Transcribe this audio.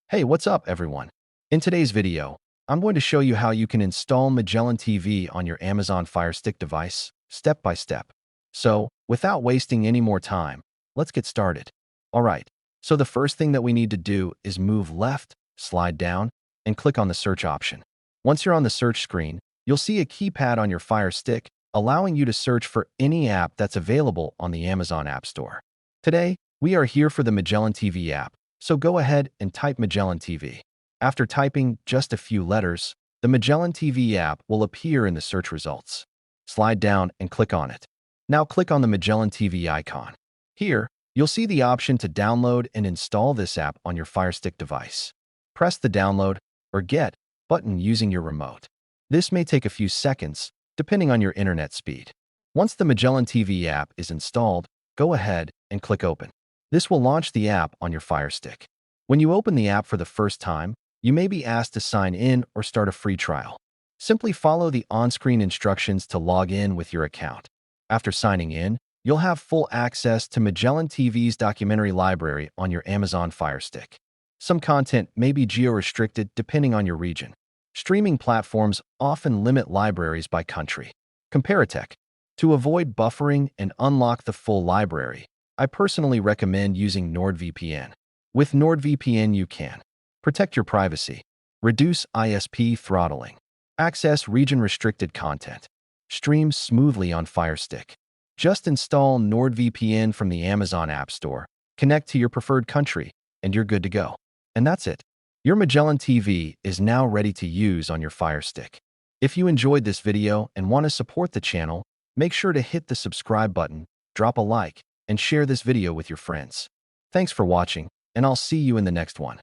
Hey, what's up, everyone? In today's video, I'm going to show you how you can install Magellan TV on your Amazon FireStick device, step by step. So, without wasting any more time, let's get started. All right, so the first thing that we need to do is move left, slide down, and click on the search option. Once you're on the search screen, you'll see a keypad on your FireStick, allowing you to search for any app that's available on the Amazon App Store. Today, we are here for the Magellan TV app. So go ahead and type Magellan TV. After typing just a few letters, the Magellan TV app will appear in the search results. Slide down and click on it. Now click on the Magellan TV icon. Here, you'll see the option to download and install this app on your FireStick device. Press the Download or Get button using your remote. This may take a few seconds, depending on your internet speed. Once the Magellan TV app is installed, go ahead and click Open. This will launch the app on your FireStick. When you open the app for the first time, you may be asked to sign in or start a free trial. Simply follow the on-screen instructions to log in with your account. After signing in, you'll have full access to Magellan TV's documentary library on your Amazon FireStick. Some content may be geo-restricted depending on your region. Streaming platforms often limit libraries by country. Comparatech. To avoid buffering and unlock the full library, I personally recommend using NordVPN. With NordVPN, you can protect your privacy, reduce ISP throttling, access region-restricted content, stream smoothly on FireStick. Just install NordVPN from the Amazon App Store, connect to your preferred country, and you're good to go. And that's it. Your Magellan TV is now ready to use on your FireStick. If you enjoyed this video and want to support the channel, make sure to hit the subscribe button, drop a like, and share this video with your friends. Thanks for watching, and I'll see you in the next one.